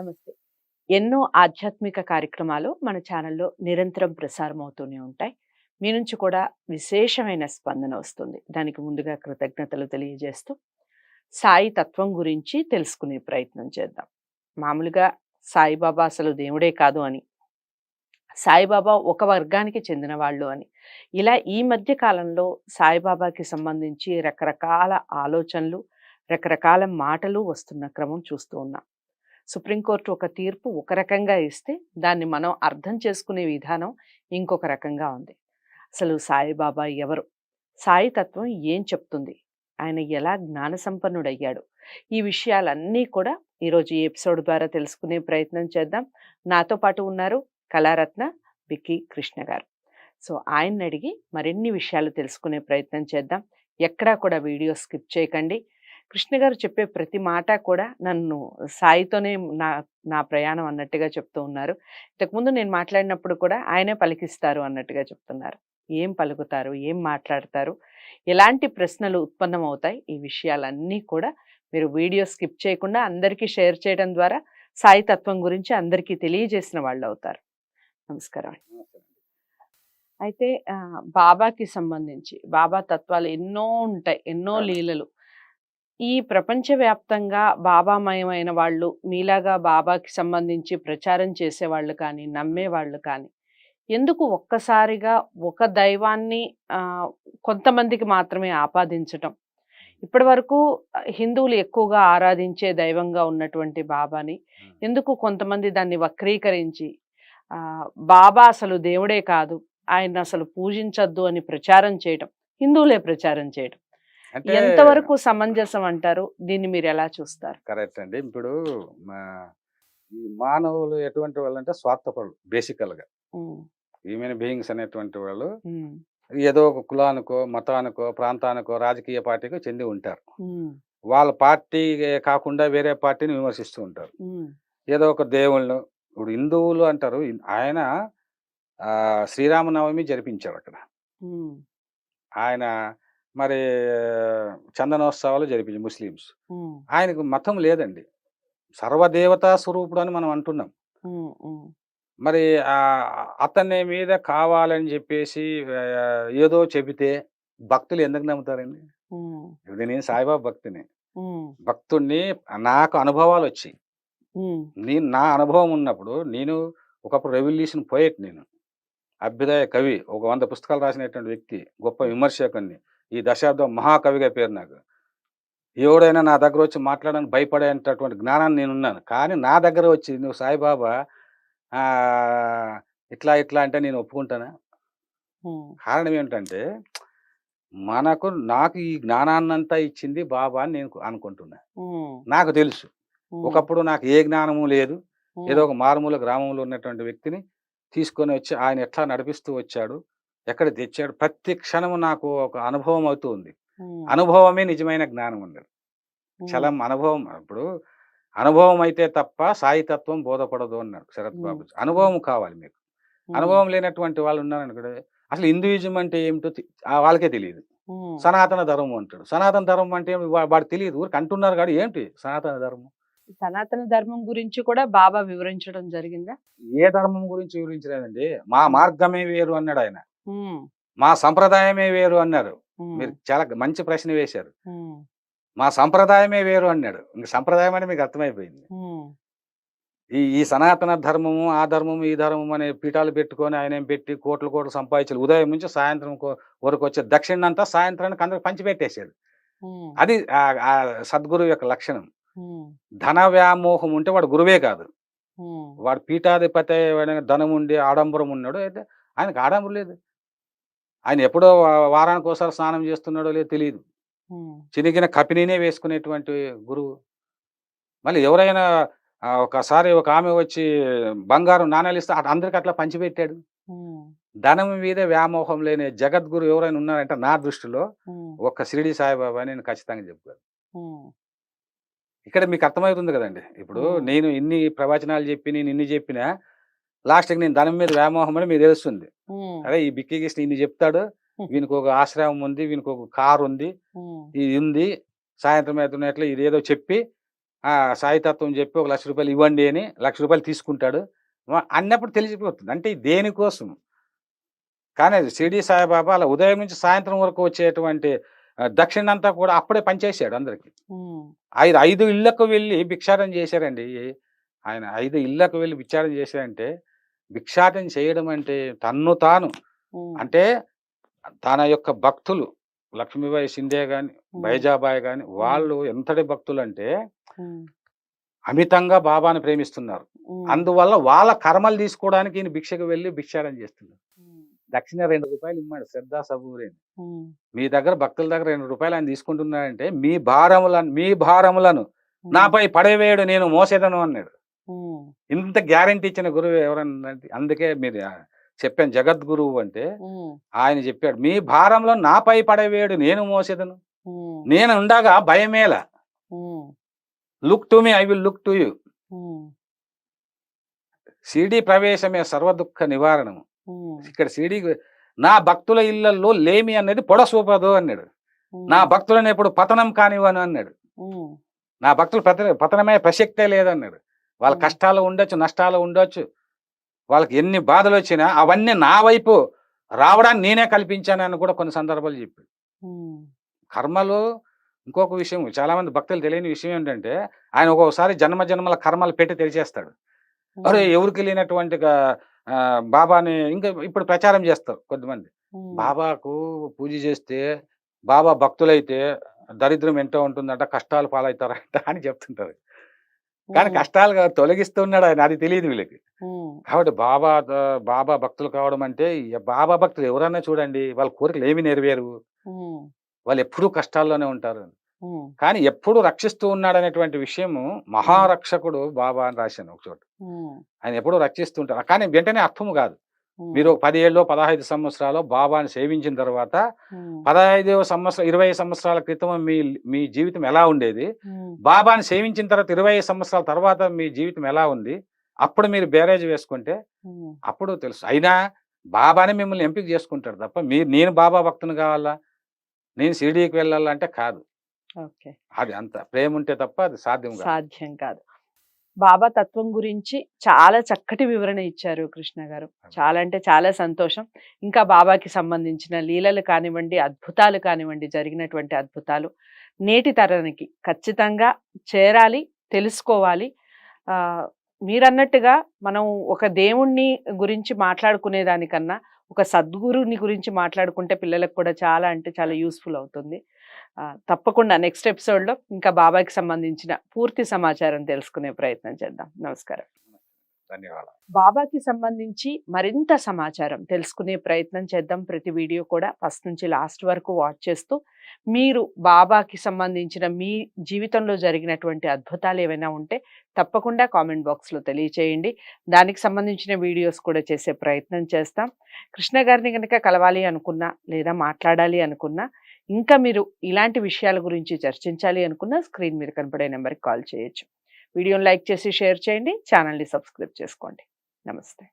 నమస్తే. ఎన్నో ఆధ్యాత్మిక కార్యక్రమాలు మన ఛానల్లో నిరంతరం ప్రసారం అవుతూనే ఉంటాయి. మీ నుంచి కూడా విశేషమైన స్పందన వస్తుంది. దానికి ముందుగా కృతజ్ఞతలు తెలియజేస్తూ, సాయి తత్వం గురించి తెలుసుకునే ప్రయత్నం చేద్దాం. మామూలుగా సాయిబాబా అసలు దేవుడే కాదు అని, సాయిబాబా ఒక వర్గానికి చెందిన వాళ్ళు అని, ఇలా ఈ మధ్య కాలంలో సాయిబాబాకి సంబంధించి రకరకాల ఆలోచనలు, రకరకాల మాటలు వస్తున్న క్రమం చూస్తూ ఉన్నాం. సుప్రీంకోర్టు ఒక తీర్పు ఒక రకంగా ఇస్తే దాన్ని మనం అర్థం చేసుకునే విధానం ఇంకొక రకంగా ఉంది. అసలు సాయిబాబా ఎవరు? సాయి తత్వం ఏం చెప్తుంది? ఆయన ఎలా జ్ఞాన సంపన్నుడయ్యాడు? ఈ విషయాలన్నీ కూడా ఈరోజు ఈ ఎపిసోడ్ ద్వారా తెలుసుకునే ప్రయత్నం చేద్దాం. నాతో పాటు ఉన్నారు కళారత్న బిక్కి కృష్ణ గారు. సో ఆయన్ని అడిగి మరిన్ని విషయాలు తెలుసుకునే ప్రయత్నం చేద్దాం. ఎక్కడా కూడా వీడియో స్కిప్ చేయకండి. కృష్ణ గారు చెప్పే ప్రతి మాట కూడా నన్ను సాయితోనే నా నా ప్రయాణం అన్నట్టుగా చెప్తూ ఉన్నారు. ఇంతకుముందు నేను మాట్లాడినప్పుడు కూడా ఆయనే పలికిస్తారు అన్నట్టుగా చెప్తున్నారు. ఏం పలుకుతారు? ఏం మాట్లాడతారు? ఎలాంటి ప్రశ్నలు ఉత్పన్నమవుతాయి? ఈ విషయాలన్నీ కూడా మీరు వీడియో స్కిప్ చేయకుండా అందరికీ షేర్ చేయడం ద్వారా సాయి తత్వం గురించి అందరికీ తెలియజేసిన వాళ్ళు అవుతారు. నమస్కారం. అయితే బాబాకి సంబంధించి బాబా తత్వాలు ఎన్నో ఉంటాయి, ఎన్నో లీలలు. ఈ ప్రపంచవ్యాప్తంగా బాబామయమైన వాళ్ళు మీలాగా బాబాకి సంబంధించి ప్రచారం చేసేవాళ్ళు కానీ, నమ్మేవాళ్ళు కానీ, ఎందుకు ఒక్కసారిగా ఒక దైవాన్ని కొంతమందికి మాత్రమే ఆపాదించటం? ఇప్పటి వరకు హిందువులు ఎక్కువగా ఆరాధించే దైవంగా ఉన్నటువంటి బాబాని ఎందుకు కొంతమంది దాన్ని వక్రీకరించి బాబా అసలు దేవుడే కాదు, ఆయన అసలు పూజించొద్దు అని ప్రచారం చేయటం, హిందువులే ప్రచారం చేయటం అంటే ఎంతవరకు సమంజసం అంటారు? దీన్ని మీరు ఎలా చూస్తారు? కరెక్ట్ అండి. ఇప్పుడు ఈ మానవులు ఎటువంటి వాళ్ళు అంటే స్వార్థపరులు బేసికల్ గా. హ్యూమన్ బీయింగ్స్ అనేటువంటి వాళ్ళు ఏదో ఒక కులానికో, మతానికో, ప్రాంతానికో, రాజకీయ పార్టీకో చెంది ఉంటారు. వాళ్ళ పార్టీ కాకుండా వేరే పార్టీని విమర్శిస్తూ ఉంటారు. ఏదో ఒక దేవుళ్ళు, ఇప్పుడు హిందువులు అంటారు, ఆయన శ్రీరామనవమి జరిపించాడు అక్కడ. ఆయన మరి చందనోత్సవాలు జరిపించి ముస్లిమ్స్. ఆయనకు మతం లేదండి, సర్వదేవతా స్వరూపుడు అని మనం అంటున్నాం. మరి అతని మీద కావాలని చెప్పేసి ఏదో చెబితే భక్తులు ఎందుకు నమ్ముతారండి? ఇప్పుడు నేను సాయిబాబా భక్తుని, భక్తుడిని, నాకు అనుభవాలు వచ్చాయి. నా అనుభవం ఉన్నప్పుడు నేను ఒకప్పుడు రెవల్యూషన్ పోయేట్, నేను అభ్యుదయ కవి, ఒక 100 పుస్తకాలు రాసినటువంటి వ్యక్తి, గొప్ప విమర్శకుని, ఈ దశాబ్దం మహాకవిగా పేరు నాకు. ఎవడైనా నా దగ్గర వచ్చి మాట్లాడడానికి భయపడేటటువంటి జ్ఞానాన్ని నేనున్నాను. కానీ నా దగ్గర వచ్చి నువ్వు సాయిబాబా ఇట్లా ఇట్లా అంటే నేను ఒప్పుకుంటానా? కారణం ఏమిటంటే నాకు ఈ జ్ఞానాన్నంతా ఇచ్చింది బాబా అని నేను అనుకుంటున్నా. నాకు తెలుసు ఒకప్పుడు నాకు ఏ జ్ఞానము లేదు, ఏదో ఒక మారుమూల గ్రామంలో ఉన్నటువంటి వ్యక్తిని తీసుకొని వచ్చి ఆయన ఎట్లా నడిపిస్తూ వచ్చాడు, ఎక్కడ తెచ్చాడు, ప్రతి క్షణము నాకు ఒక అనుభవం అవుతూ ఉంది. అనుభవమే నిజమైన జ్ఞానం అన్నాడు. చలం అనుభవం. ఇప్పుడు అనుభవం అయితే తప్ప సాయితత్వం బోధపడదు అన్నాడు శరత్ బాబు. అనుభవం కావాలి మీకు. అనుభవం లేనటువంటి వాళ్ళు ఉన్నారనుకోండి, అసలు హిందూయిజం అంటే ఏమిటో వాళ్ళకే తెలియదు. సనాతన ధర్మం అంటాడు. సనాతన ధర్మం అంటే వాడు తెలియదు, ఊరికి అంటున్నారు కానీ ఏంటి సనాతన ధర్మం? సనాతన ధర్మం గురించి కూడా బాబా వివరించడం జరిగిందా? ఏ ధర్మం గురించి వివరించలేదండి. మా మార్గమే వేరు అన్నాడు ఆయన, మా సంప్రదాయమే వేరు అన్నారు. మీరు చాలా మంచి ప్రశ్న వేశారు. మా సంప్రదాయమే వేరు అన్నాడు. ఇంక సంప్రదాయం అని మీకు అర్థమైపోయింది. ఈ సనాతన ధర్మము, ఆ ధర్మము, ఈ ధర్మం అనే పీఠాలు పెట్టుకొని ఆయన ఏం పెట్టి కోట్లు సంపాదించాలి. ఉదయం నుంచి సాయంత్రం వరకు వచ్చే దక్షిణంతా సాయంత్రానికి అందరికి పంచిపెట్టేశాడు. అది సద్గురు యొక్క లక్షణం. ధన వ్యామోహం ఉంటే వాడు గురువే కాదు. వాడు పీఠాధిపతి ధనం ఉండి ఆడంబరం ఉన్నాడు. అయితే ఆయనకు ఆడంబరం లేదు. ఆయన ఎప్పుడో వారానికి ఒకసారి స్నానం చేస్తున్నాడో లేదో తెలియదు. చినిగిన కపినీనే వేసుకునేటువంటి గురువు. మళ్ళీ ఎవరైనా ఒకసారి ఒక ఆమె వచ్చి బంగారం నాణేలు ఇస్తే అందరికి అట్లా పంచిపెట్టాడు. ధనం మీద వ్యామోహం లేని జగద్గురు ఎవరైనా ఉన్నారంటే నా దృష్టిలో ఒక్క షిరిడి సాయిబాబా నేను ఖచ్చితంగా చెప్పాను. ఇక్కడ మీకు అర్థమవుతుంది కదండి. ఇప్పుడు నేను ఇన్ని ప్రవచనాలు చెప్పి నేను ఇన్ని చెప్పినా లాస్ట్కి నేను ధనం మీద వ్యామోహం అని మీకు తెలుస్తుంది. అదే ఈ బిక్కి కృష్ణ ఇన్ని చెప్తాడు, వీనికి ఒక ఆశ్రమం ఉంది, వీనికి ఒక కారు ఉంది, ఇది ఉంది, సాయంత్రం అవుతున్నట్లు ఇదేదో చెప్పి సాయితత్వం చెప్పి ఒక ₹1,00,000 ఇవ్వండి అని ₹1,00,000 తీసుకుంటాడు. అన్నప్పుడు తెలిసిపోతుంది. అంటే దేనికోసం? కానీ షిరిడి సాయిబాబా అలా ఉదయం నుంచి సాయంత్రం వరకు వచ్చేటువంటి దక్షిణంతా కూడా అప్పుడే పంచేసాడు అందరికి. 5 ఇళ్లకు వెళ్ళి భిక్షాటన చేశారండి. ఆయన 5 ఇళ్లకు వెళ్ళి భిక్షాటన చేశారంటే, భిక్షాటన చేయడం అంటే తన్ను తాను అంటే తన యొక్క భక్తులు లక్ష్మీబాయి షిండే గాని, బైజాబాయి గాని వాళ్ళు ఎంతటి భక్తులంటే అమితంగా బాబాని ప్రేమిస్తున్నారు. అందువల్ల వాళ్ళ కర్మలు తీసుకోవడానికి ఈయన భిక్షకు వెళ్ళి భిక్షాటన చేస్తున్నారు. దక్షిణ ₹2 ఇమ్మాడు శ్రద్ధా సబూరేని. మీ దగ్గర భక్తుల దగ్గర ₹2 ఆయన తీసుకుంటున్నాడంటే మీ భారములను నాపై పడవేయడు నేను మోసేదను అన్నాడు. ఇంత గ్యారంటీ ఇచ్చిన గురువు ఎవరన్నా? అందుకే మీరు చెప్పాను జగద్గురువు అంటే ఆయన చెప్పాడు మీ భారంలో నాపై పడవేయడు నేను మోసేదను. నేను ఉండగా భయమేల. Look to me I will look to you. Shirdi ప్రవేశమే సర్వదుఃఖ నివారణము. ఇక్కడ షిరిడి నా భక్తుల ఇళ్లలో లేమి అనేది పొడసూపదు అన్నాడు. నా భక్తులను ఎప్పుడు పతనం కానివ్వను అన్నాడు. నా భక్తులు పతనమే ప్రసక్తే లేదన్నాడు. వాళ్ళ కష్టాలు ఉండొచ్చు, నష్టాలు ఉండొచ్చు, వాళ్ళకి ఎన్ని బాధలు వచ్చినా అవన్నీ నా వైపు రావడానికి నేనే కల్పించానని కూడా కొన్ని సందర్భాలు చెప్పాడు. కర్మలు ఇంకొక విషయం చాలా మంది భక్తులు తెలియని విషయం ఏంటంటే ఆయన ఒక్కొక్కసారి జన్మ జన్మల కర్మలు పెట్టి తెలిచేస్తాడు. అరే ఎవరికి లేనటువంటి బాబాని ఇంకా ఇప్పుడు ప్రచారం చేస్తారు కొంతమంది. బాబాకు పూజ చేస్తే బాబా భక్తులైతే దరిద్రం ఎంతో ఉంటుందంట, కష్టాలు పాలవుతారంట అని చెప్తుంటారు. కానీ కష్టాలు తొలగిస్తున్నాడు ఆయన, అది తెలియదు వీళ్ళకి. కాబట్టి బాబా భక్తులు కావడం అంటే బాబా భక్తులు ఎవరన్నా చూడండి వాళ్ళ కోరికలు ఏమి నెరవేరు, వాళ్ళు ఎప్పుడూ కష్టాల్లోనే ఉంటారు. కానీ ఎప్పుడు రక్షిస్తూ ఉన్నాడు అనేటువంటి విషయము మహారక్షకుడు బాబా అని రాశాను ఒక చోట. ఆయన ఎప్పుడూ రక్షిస్తుంటారు. కానీ వెంటనే అర్థము కాదు. మీరు 10 ఏళ్ళు 15 సంవత్సరాలు బాబాని సేవించిన తర్వాత 15వ సంవత్సరం 20 సంవత్సరాల క్రితం మీ జీవితం ఎలా ఉండేది, బాబాని సేవించిన తర్వాత 20 సంవత్సరాల తర్వాత మీ జీవితం ఎలా ఉంది, అప్పుడు మీరు బేరేజ్ వేసుకుంటే అప్పుడు తెలుసు. అయినా బాబానే మిమ్మల్ని ఎంపిక చేసుకుంటాడు తప్ప నేను బాబా భక్తుని కావాలా, నేను షిరిడీకి వెళ్ళాలంటే కాదు. అది అంత ప్రేమ ఉంటే తప్ప అది సాధ్యం కాదు. బాబా తత్వం గురించి చాలా చక్కటి వివరణ ఇచ్చారు కృష్ణ గారు. చాలా అంటే చాలా సంతోషం. ఇంకా బాబాకి సంబంధించిన లీలలు కానివ్వండి, అద్భుతాలు కానివ్వండి, జరిగినటువంటి అద్భుతాలు నేటి తరానికి ఖచ్చితంగా చేరాలి, తెలుసుకోవాలి. మీరన్నట్టుగా మనం ఒక దేవుణ్ణి గురించి మాట్లాడుకునే దానికన్నా ఒక సద్గురుని గురించి మాట్లాడుకుంటే పిల్లలకు కూడా చాలా అంటే చాలా యూస్ఫుల్ అవుతుంది. తప్పకుండా నెక్స్ట్ ఎపిసోడ్లో ఇంకా బాబాకి సంబంధించిన పూర్తి సమాచారం తెలుసుకునే ప్రయత్నం చేద్దాం. నమస్కారం. ధన్యవాదాలు. బాబాకి సంబంధించి మరింత సమాచారం తెలుసుకునే ప్రయత్నం చేద్దాం. ప్రతి వీడియో కూడా ఫస్ట్ నుంచి లాస్ట్ వరకు వాచ్ చేస్తూ మీరు బాబాకి సంబంధించిన మీ జీవితంలో జరిగినటువంటి అద్భుతాలు ఏవైనా ఉంటే తప్పకుండా కామెంట్ బాక్స్లో తెలియచేయండి. దానికి సంబంధించిన వీడియోస్ కూడా చేసే ప్రయత్నం చేస్తాం. కృష్ణ గారిని కనుక కలవాలి అనుకున్నా లేదా మాట్లాడాలి అనుకున్నా, ఇంకా మీరు ఇలాంటి విషయాల గురించి చర్చించాలి అనుకున్నా స్క్రీన్ మీద కనపడే నెంబర్కి కాల్ చేయొచ్చు. వీడియోని లైక్ చేసి షేర్ చేయండి, ఛానల్ని సబ్స్క్రైబ్ చేసుకోండి. నమస్తే.